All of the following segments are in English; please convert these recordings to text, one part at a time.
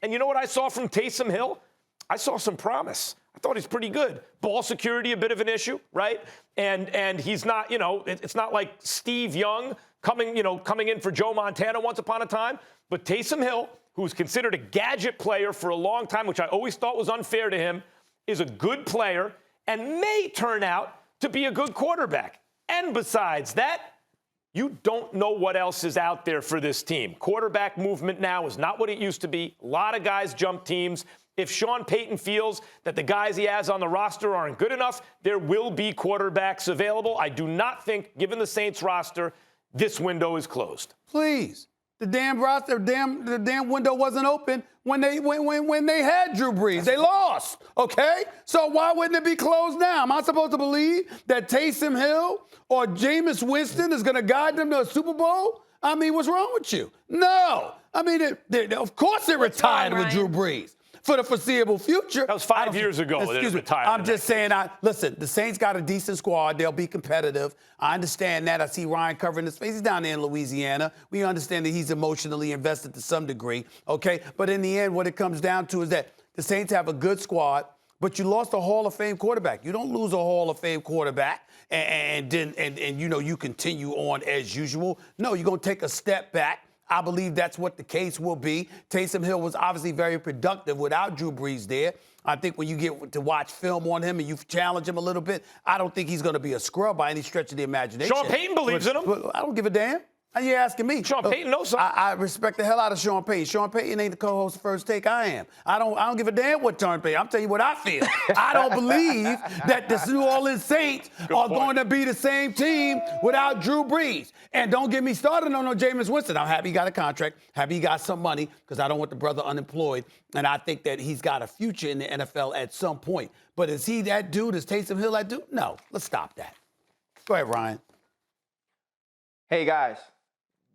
And you know what I saw from Taysom Hill? I saw some promise. I thought he's pretty good. Ball security, a bit of an issue, right? And he's not, it's not like Steve Young coming in for Joe Montana once upon a time. But Taysom Hill, who was considered a gadget player for a long time, which I always thought was unfair to him, is a good player and may turn out to be a good quarterback. And besides that, you don't know what else is out there for this team. Quarterback movement now is not what it used to be. A lot of guys jump teams. If Sean Payton feels that the guys he has on the roster aren't good enough, there will be quarterbacks available. I do not think, given the Saints roster, this window is closed. Please. The damn roster, the damn window wasn't open when they had Drew Brees. They lost, okay? So why wouldn't it be closed now? Am I supposed to believe that Taysom Hill or Jameis Winston is going to guide them to a Super Bowl? I mean, what's wrong with you? No. I mean, of course they're retired with Drew Brees for the foreseeable future. That was 5 years ago. Excuse me. I'm just saying, listen, the Saints got a decent squad. They'll be competitive. I understand that. I see Ryan covering his face. He's down there in Louisiana. We understand that he's emotionally invested to some degree, okay? But in the end, what it comes down to is that the Saints have a good squad, but you lost a Hall of Fame quarterback. You don't lose a Hall of Fame quarterback and you continue on as usual. No, you're going to take a step back. I believe that's what the case will be. Taysom Hill was obviously very productive without Drew Brees there. I think when you get to watch film on him and you challenge him a little bit, I don't think he's going to be a scrub by any stretch of the imagination. Sean Payton believes in him. But I don't give a damn. Are you asking me? Sean Payton knows something. I respect the hell out of Sean Payton. Sean Payton ain't the co-host of First Take. I am. I don't give a damn what Sean Payton. I'm telling you what I feel. I don't believe that the New Orleans Saints are going to be the same team without Drew Brees. And don't get me started on no Jameis Winston. I'm happy he got a contract. Happy he got some money because I don't want the brother unemployed. And I think that he's got a future in the NFL at some point. But is he that dude? Is Taysom Hill that dude? No. Let's stop that. Go ahead, Ryan. Hey, guys.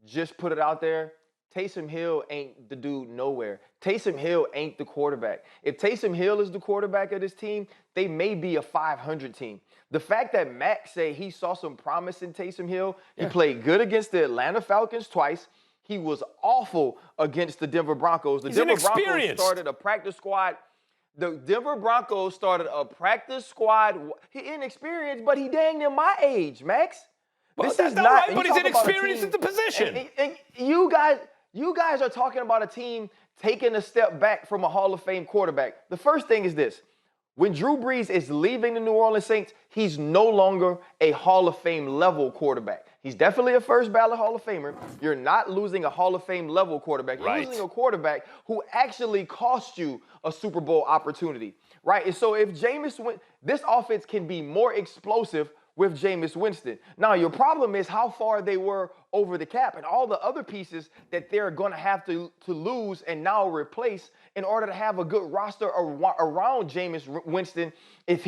Just put it out there. Taysom Hill ain't the dude nowhere. Taysom Hill ain't the quarterback. If Taysom Hill is the quarterback of this team, they may be a 500 team. The fact that Mac said he saw some promise in Taysom Hill, he played good against the Atlanta Falcons twice. He was awful against the Denver Broncos. The Denver Broncos started a practice squad. The Denver Broncos started a practice squad. He inexperienced, but he dang near my age, Max. Well, this is not right, but he's inexperienced at the position. And you guys are talking about a team taking a step back from a Hall of Fame quarterback. The first thing is this. When Drew Brees is leaving the New Orleans Saints, he's no longer a Hall of Fame level quarterback. He's definitely a first ballot Hall of Famer. You're not losing a Hall of Fame level quarterback. You're losing a quarterback who actually cost you a Super Bowl opportunity, right? And so if Jameis went, this offense can be more explosive with Jameis Winston. Now, your problem is how far they were over the cap and all the other pieces that they're going to have to lose and now replace in order to have a good roster around Jameis Winston if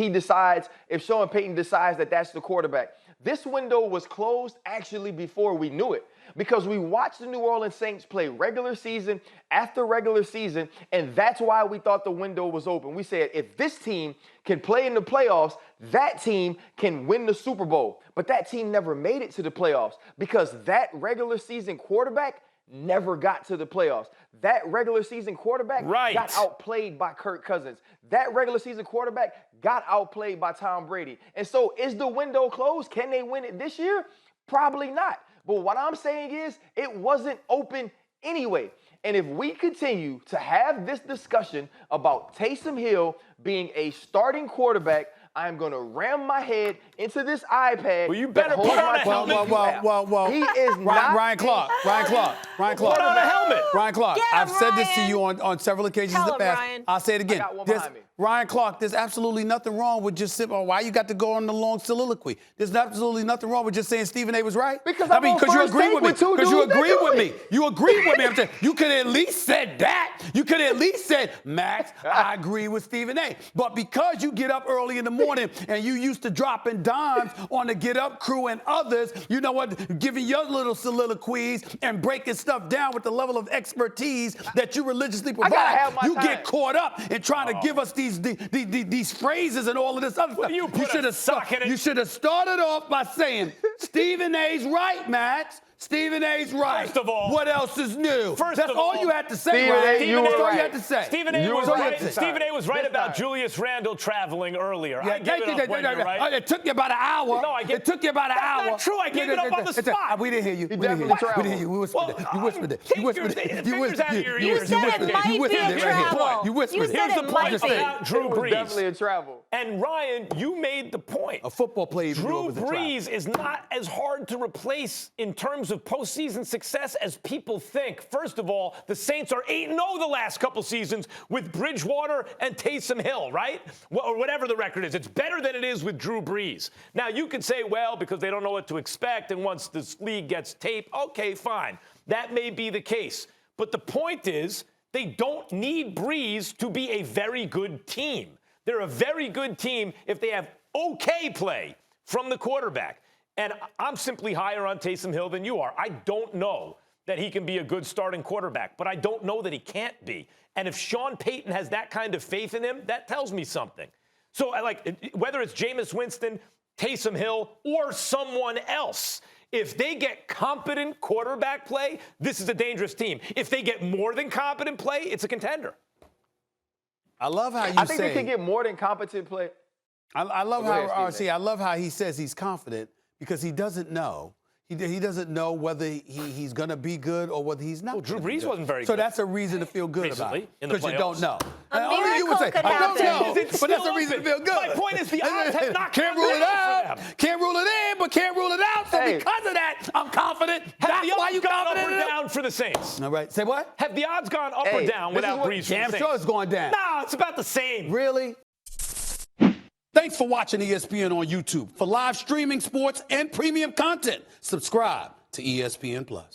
Sean Payton decides that that's the quarterback. This window was closed actually before we knew it because we watched the New Orleans Saints play regular season after regular season, and that's why we thought the window was open. We said, if this team can play in the playoffs, that team can win the Super Bowl. But that team never made it to the playoffs because that regular season quarterback never got to the playoffs. That regular season quarterback got outplayed by Kirk Cousins. That regular season quarterback got outplayed by Tom Brady. And so is the window closed? Can they win it this year? Probably not. But what I'm saying is it wasn't open anyway. And if we continue to have this discussion about Taysom Hill being a starting quarterback, I'm going to ram my head into this iPad. Well, you better put on a helmet. Well. He is not. Ryan Clark. Put on a helmet. Ryan Clark, I've said this to you on several occasions in the past. Ryan. I'll say it again. I got one behind me. Ryan Clark, there's absolutely nothing wrong with just sitting. Why you got to go on the long soliloquy? There's absolutely nothing wrong with just saying Stephen A. was right. Because you agree with me. Because you agree with me. You agree with me. I'm saying you could at least said that. You could at least said, Max, I agree with Stephen A. But because you get up early in the morning and you used to dropping dimes on the Get Up crew and others, you know what, giving your little soliloquies and breaking stuff down with the level of expertise that you religiously provide, you get caught up in trying to give us these phrases and all of this other stuff. You should have started off by saying Stephen A's right, Max. Stephen A's right. First of all, what else is new? First That's of all all, you had to say, Stephen Ryan. A, you That's were all you right. had to say. Stephen A. You was were right. right this Stephen A. was right This about time. Julius Randle traveling earlier. I give thank it you. up when you're right. It took you about an hour. No, It took you about an That's hour. not true. I gave it up on the spot. We didn't hear you. He We didn't hear definitely you. We traveled. didn't hear you. You whispered it. You whispered it. Take You whispered your it. You fingers whispered out of it. your You ears. whispered You it. said it You might whispered be it a right here. travel. You whispered You it. said Here's it the might point be. about Drew It was Brees. definitely a travel. And Ryan, you made the point. A football player even knew it Drew was a trap. Brees is not as hard to replace in terms of postseason success as people think. First of all, the Saints are 8-0 the last couple seasons with Bridgewater and Taysom Hill, right? Or whatever the record is. It's better than it is with Drew Brees. Now, you could say, well, because they don't know what to expect, and once this league gets taped, okay, fine. That may be the case. But the point is, they don't need Brees to be a very good team. They're a very good team if they have okay play from the quarterback. And I'm simply higher on Taysom Hill than you are. I don't know that he can be a good starting quarterback, but I don't know that he can't be. And if Sean Payton has that kind of faith in him, that tells me something. So, whether it's Jameis Winston, Taysom Hill, or someone else, if they get competent quarterback play, this is a dangerous team. If they get more than competent play, it's a contender. I love how you I think say. they can get more than competent play. I love Go ahead, how Stephen A. I love how he says he's confident because he doesn't know. He doesn't know whether he's going to be good or whether he's not. Well, Drew gonna be Brees good. wasn't very So good that's a reason to feel good recently about in the because you don't playoffs. know. A Only you would say, miracle I don't could know, happen. It's but that's still a reason to feel open. good. My point is the odds have not Can't come rule it down for out. them. Can't rule it in, but can't rule it out. So Hey. because of that, I'm confident. Have That's the why odds you gone up confident or in it? down for the Saints? All right. Say what? Have the odds gone up or Hey, down this is without what- Brees? for Damn the sure Saints? it's going down. No, it's about the same. Really? Thanks for watching ESPN on YouTube. For live streaming, sports, and premium content, subscribe to ESPN Plus.